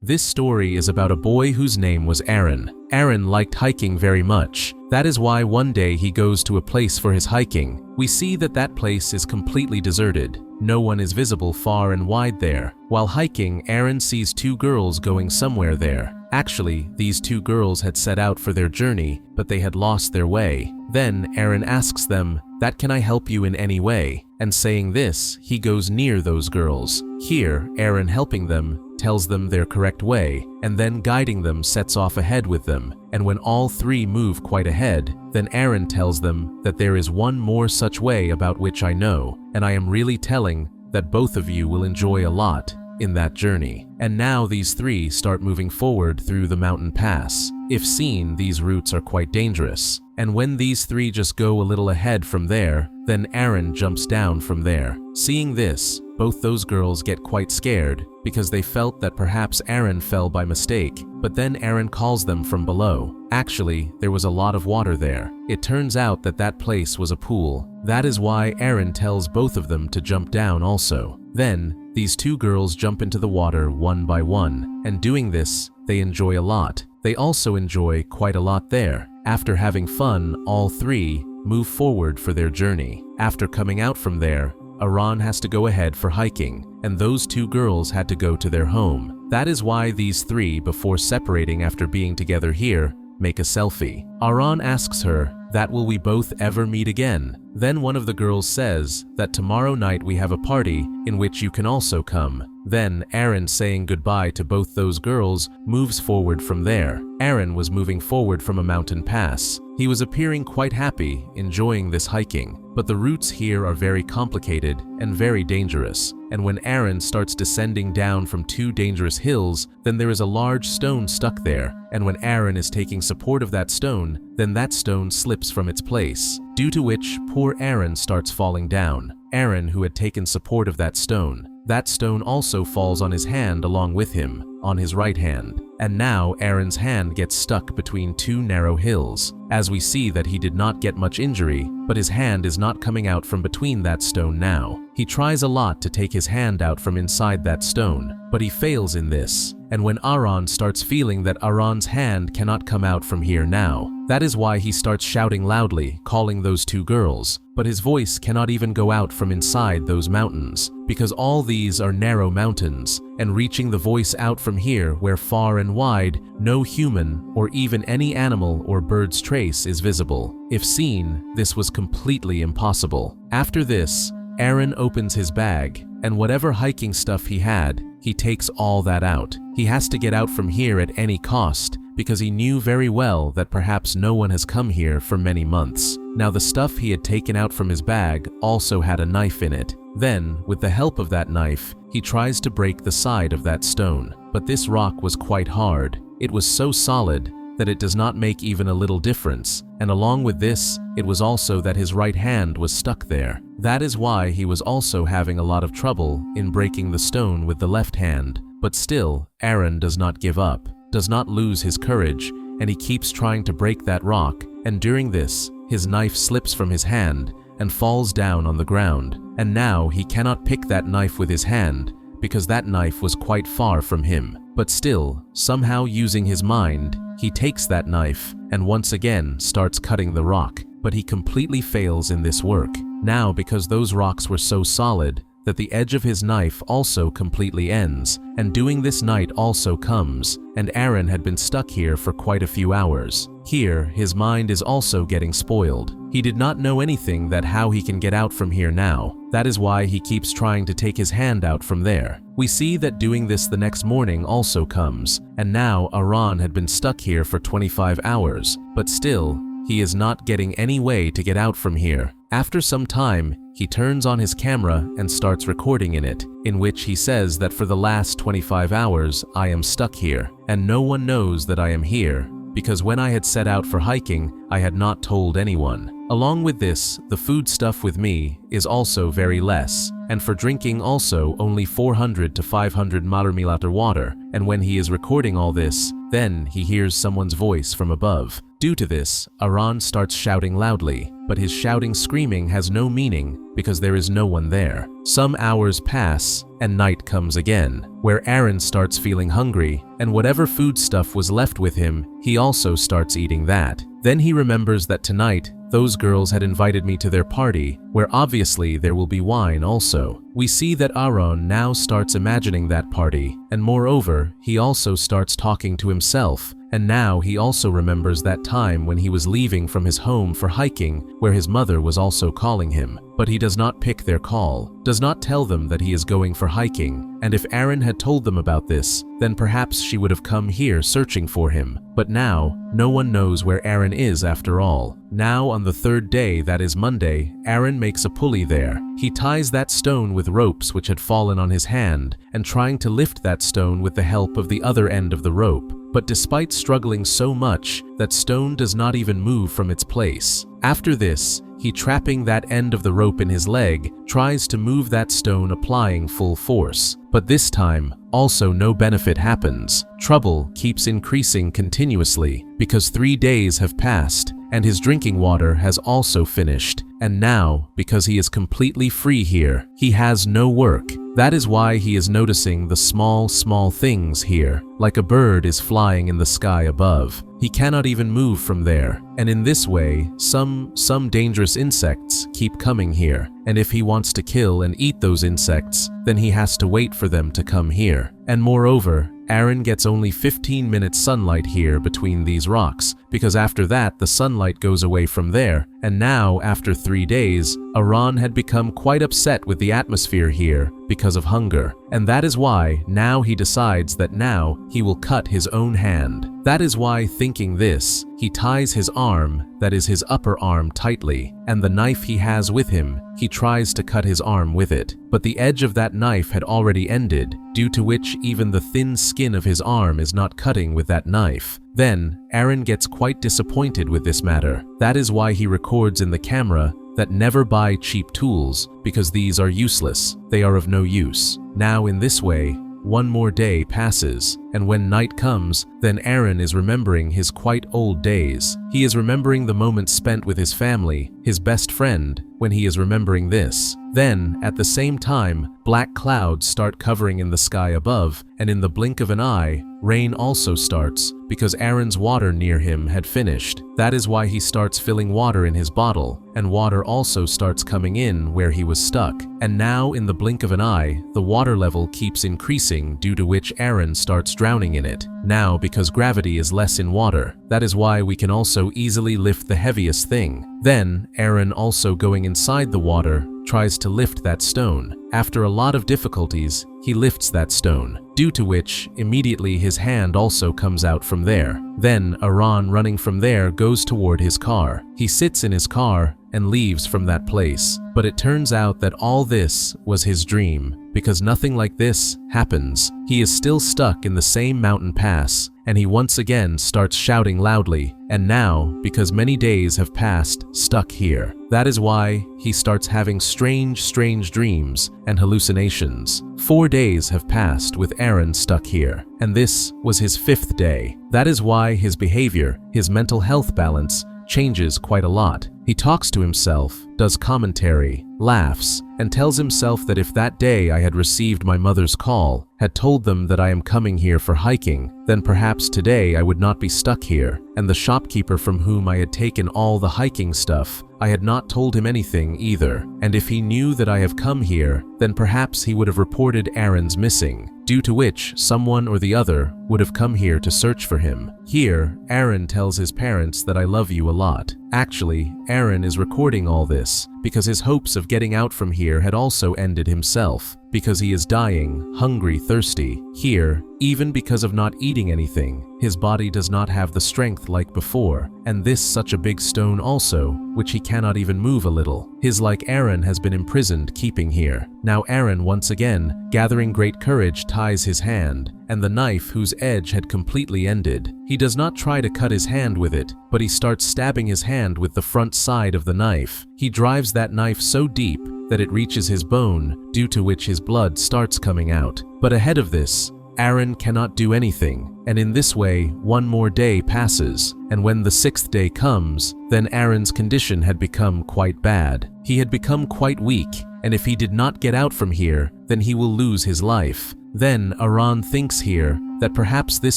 This story is about a boy whose name was Aaron. Aaron liked hiking very much. That is why one day he goes to a place for his hiking. We see that that place is completely deserted. No one is visible far and wide there. While hiking, Aaron sees two girls going somewhere there. Actually, these two girls had set out for their journey, but they had lost their way. Then Aaron asks them, "That can I help you in any way?" And saying this, he goes near those girls. Here, Aaron helping them, tells them their correct way, and then guiding them sets off ahead with them. And when all three move quite ahead, then Aaron tells them that there is one more such way about which I know, and I am really telling that both of you will enjoy a lot in that journey. And now these three start moving forward through the mountain pass. If seen, these routes are quite dangerous. And when these three just go a little ahead from there, then Aaron jumps down from there. Seeing this, both those girls get quite scared because they felt that perhaps Aaron fell by mistake, but then Aaron calls them from below. Actually, there was a lot of water there. It turns out that that place was a pool. That is why Aaron tells both of them to jump down also. Then, these two girls jump into the water one by one, and doing this, they enjoy a lot. They also enjoy quite a lot there. After having fun, all three move forward for their journey. After coming out from there, Aaron has to go ahead for hiking, and those two girls had to go to their home. That is why these three, before separating after being together here, make a selfie. Aaron asks her, "That will we both ever meet again?" Then one of the girls says that tomorrow night we have a party in which you can also come. Then Aaron, saying goodbye to both those girls, moves forward from there. Aaron was moving forward from a mountain pass. He was appearing quite happy, enjoying this hiking. But the routes here are very complicated and very dangerous. And when Aaron starts descending down from two dangerous hills, then there is a large stone stuck there. And when Aaron is taking support of that stone, then that stone slips from its place, due to which poor Aaron starts falling down. Aaron, who had taken support of that stone also falls on his hand along with him, on his right hand. And now Aaron's hand gets stuck between two narrow hills. As we see that he did not get much injury, but his hand is not coming out from between that stone now. He tries a lot to take his hand out from inside that stone, but he fails in this. And when Aaron starts feeling that Aaron's hand cannot come out from here now, that is why he starts shouting loudly, calling those two girls. But his voice cannot even go out from inside those mountains, because all these are narrow mountains, and reaching the voice out from here where far and wide, no human or even any animal or bird's trace is visible. If seen, this was completely impossible. After this, Aaron opens his bag, and whatever hiking stuff he had, he takes all that out. He has to get out from here at any cost, because he knew very well that perhaps no one has come here for many months. Now the stuff he had taken out from his bag also had a knife in it. Then, with the help of that knife, he tries to break the side of that stone. But this rock was quite hard. It was so solid that it does not make even a little difference. And along with this, it was also that his right hand was stuck there. That is why he was also having a lot of trouble in breaking the stone with the left hand. But still, Aaron does not give up, does not lose his courage, and he keeps trying to break that rock. And during this, his knife slips from his hand and falls down on the ground. And now he cannot pick that knife with his hand because that knife was quite far from him. But still, somehow using his mind, he takes that knife and once again starts cutting the rock. But he completely fails in this work. Now, because those rocks were so solid that the edge of his knife also completely ends, and doing this night also comes, and Aaron had been stuck here for quite a few hours. Here, his mind is also getting spoiled. He did not know anything that how he can get out from here now. That is why he keeps trying to take his hand out from there. We see that doing this the next morning also comes, and now Aaron had been stuck here for 25 hours, but still, he is not getting any way to get out from here. After some time, he turns on his camera and starts recording in it, in which he says that for the last 25 hours I am stuck here, and no one knows that I am here, because when I had set out for hiking, I had not told anyone. Along with this, the food stuff with me is also very less, and for drinking also only 400 to 500 ml water, and when he is recording all this, then he hears someone's voice from above. Due to this, Aaron starts shouting loudly, but his shouting screaming has no meaning because there is no one there. Some hours pass and night comes again, where Aaron starts feeling hungry, and whatever food stuff was left with him, he also starts eating that. Then he remembers that tonight, those girls had invited me to their party, where obviously there will be wine also. We see that Aaron now starts imagining that party, and moreover, he also starts talking to himself, and now he also remembers that time when he was leaving from his home for hiking, where his mother was also calling him. But he does not pick their call, does not tell them that he is going for hiking, and if Aaron had told them about this, then perhaps she would have come here searching for him. But now, no one knows where Aaron is after all. Now on the third day, that is Monday, Aaron makes a pulley there. He ties that stone with ropes which had fallen on his hand, and trying to lift that stone with the help of the other end of the rope. But despite struggling so much, that stone does not even move from its place. After this, he, trapping that end of the rope in his leg, tries to move that stone applying full force. But this time, also no benefit happens. Trouble keeps increasing continuously because 3 days have passed and his drinking water has also finished. And now, because he is completely free here, he has no work. That is why he is noticing the small things here, like a bird is flying in the sky above. He cannot even move from there. And in this way, some dangerous insects keep coming here. And if he wants to kill and eat those insects, then he has to wait for them to come here. And moreover, Aaron gets only 15 minutes sunlight here between these rocks, because after that the sunlight goes away from there. And now, after 3 days, Aaron had become quite upset with the atmosphere here because of hunger. And that is why now he decides that now he will cut his own hand. That is why, thinking this, he ties his arm, that is his upper arm, tightly, and the knife he has with him, he tries to cut his arm with it. But the edge of that knife had already ended, due to which even the thin skin of his arm is not cutting with that knife. Then, Aaron gets quite disappointed with this matter. That is why he records in the camera that never buy cheap tools, because these are useless, they are of no use. Now in this way, 1 more day passes, and when night comes, then Aaron is remembering his quite old days. He is remembering the moments spent with his family, his best friend, when he is remembering this. Then, at the same time, black clouds start covering in the sky above, and in the blink of an eye, rain also starts, because Aaron's water near him had finished. That is why he starts filling water in his bottle, and water also starts coming in where he was stuck. And now, in the blink of an eye, the water level keeps increasing, due to which Aaron starts drowning in it. Now, because gravity is less in water, that is why we can also easily lift the heaviest thing. Then, Aaron, also going inside the water, tries to lift that stone. After a lot of difficulties, he lifts that stone, due to which immediately his hand also comes out from there. Then Aaron, running from there, goes toward his car. He sits in his car and leaves from that place. But it turns out that all this was his dream, because nothing like this happens. He is still stuck in the same mountain pass, and he once again starts shouting loudly, and now, because many days have passed, stuck here. That is why he starts having strange dreams and hallucinations. 4 days have passed with Aaron stuck here, and this was his 5th day. That is why his behavior, his mental health balance, changes quite a lot. He talks to himself, does commentary, laughs, and tells himself that if that day I had received my mother's call, had told them that I am coming here for hiking, then perhaps today I would not be stuck here. And the shopkeeper from whom I had taken all the hiking stuff, I had not told him anything either. And if he knew that I have come here, then perhaps he would have reported Aaron's missing, due to which someone or the other would have come here to search for him. Here, Aaron tells his parents that I love you a lot. Actually, Aaron is recording all this because his hopes of getting out from here had also ended himself, because he is dying, hungry, thirsty. Here, even because of not eating anything, his body does not have the strength like before, and this such a big stone also, which he cannot even move a little. His like Aaron has been imprisoned keeping here. Now Aaron once again, gathering great courage, ties his hand, and the knife whose edge had completely ended. He does not try to cut his hand with it, but he starts stabbing his hand with the front side of the knife. He drives that knife so deep that it reaches his bone, due to which his blood starts coming out. But ahead of this, Aaron cannot do anything, and in this way, one more day passes, and when the 6th day comes, then Aaron's condition had become quite bad. He had become quite weak, and if he did not get out from here, then he will lose his life. Then Aaron thinks here that perhaps this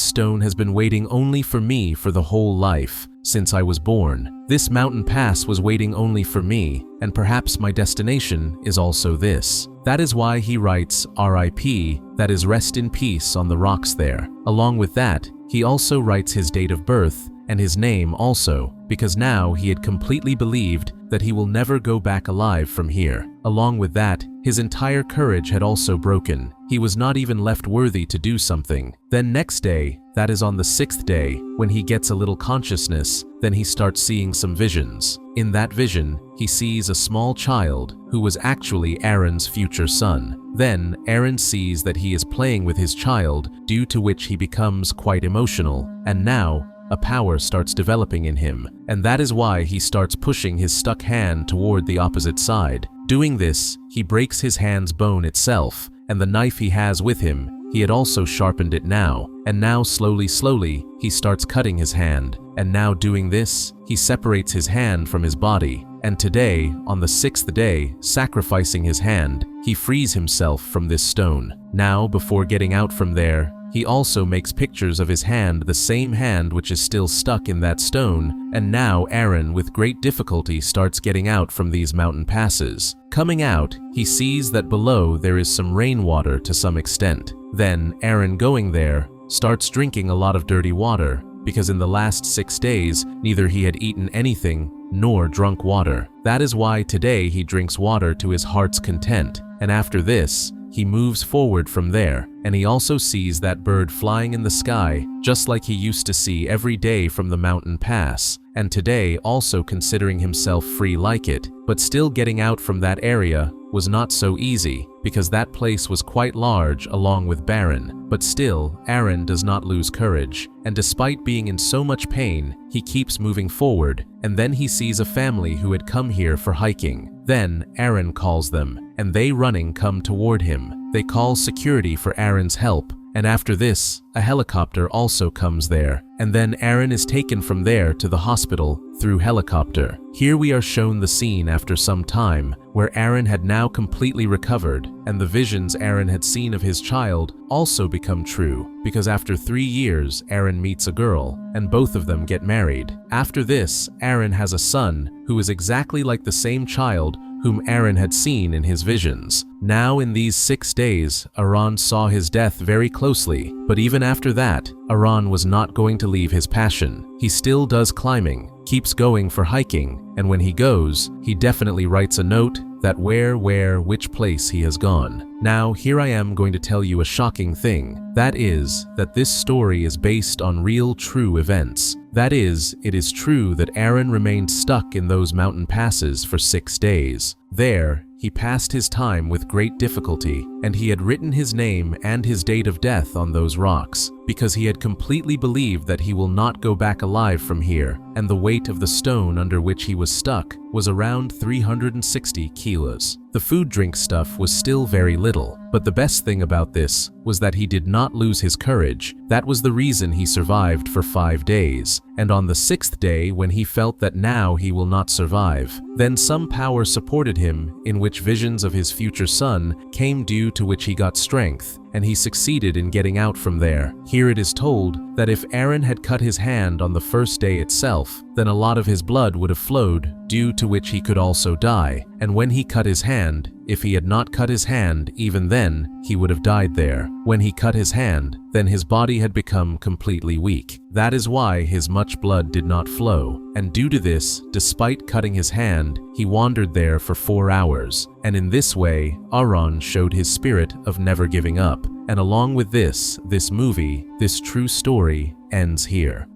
stone has been waiting only for me for the whole life, since I was born. This mountain pass was waiting only for me, and perhaps my destination is also this. That is why he writes RIP, that is rest in peace, on the rocks there. Along with that, he also writes his date of birth and his name also, because now he had completely believed that he will never go back alive from here. Along with that, his entire courage had also broken. He was not even left worthy to do something. Then next day, that is on the 6th day, when he gets a little consciousness, then he starts seeing some visions. In that vision, he sees a small child who was actually Aaron's future son. Then Aaron sees that he is playing with his child, due to which he becomes quite emotional, and now a power starts developing in him, and that is why he starts pushing his stuck hand toward the opposite side. Doing this, he breaks his hand's bone itself, and the knife he has with him, he had also sharpened it now, and now slowly, he starts cutting his hand, and now doing this, he separates his hand from his body, and today, on the 6th day, sacrificing his hand, he frees himself from this stone. Now, before getting out from there, he also makes pictures of his hand, the same hand which is still stuck in that stone, and now Aaron with great difficulty starts getting out from these mountain passes. Coming out, he sees that below there is some rainwater to some extent. Then Aaron, going there, starts drinking a lot of dirty water, because in the last 6 days, neither he had eaten anything nor drunk water. That is why today he drinks water to his heart's content, and after this, he moves forward from there, and he also sees that bird flying in the sky, just like he used to see every day from the mountain pass, and today also considering himself free like it, but still getting out from that area was not so easy, because that place was quite large along with barren. But still, Aaron does not lose courage, and despite being in so much pain, he keeps moving forward, and then he sees a family who had come here for hiking. Then Aaron calls them, and they running come toward him. They call security for Aaron's help, and after this, a helicopter also comes there, and then Aaron is taken from there to the hospital through helicopter. Here we are shown the scene after some time, where Aaron had now completely recovered, and the visions Aaron had seen of his child also become true, because after 3 years, Aaron meets a girl, and both of them get married. After this, Aaron has a son who is exactly like the same child whom Aaron had seen in his visions. Now in these 6 days, Aaron saw his death very closely, but even after that, Aaron was not going to leave his passion. He still does climbing, keeps going for hiking, and when he goes, he definitely writes a note that which place he has gone. Now here I am going to tell you a shocking thing. That is, that this story is based on real true events. That is, it is true that Aaron remained stuck in those mountain passes for 6 days. There, he passed his time with great difficulty, and he had written his name and his date of death on those rocks, because he had completely believed that he will not go back alive from here, and the weight of the stone under which he was stuck was around 360 kilos. The food drink stuff was still very little, but the best thing about this was that he did not lose his courage. That was the reason he survived for 5 days, and on the 6th day, when he felt that now he will not survive, then some power supported him, in which visions of his future son came, due to which he got strength, and he succeeded in getting out from there. Here it is told that if Aaron had cut his hand on the first day itself, then a lot of his blood would have flowed, due to which he could also die. And when he cut his hand, if he had not cut his hand, even then, he would have died there. When he cut his hand, then his body had become completely weak. That is why his much blood did not flow. And due to this, despite cutting his hand, he wandered there for 4 hours. And in this way, Aaron showed his spirit of never giving up. And along with this movie, this true story ends here.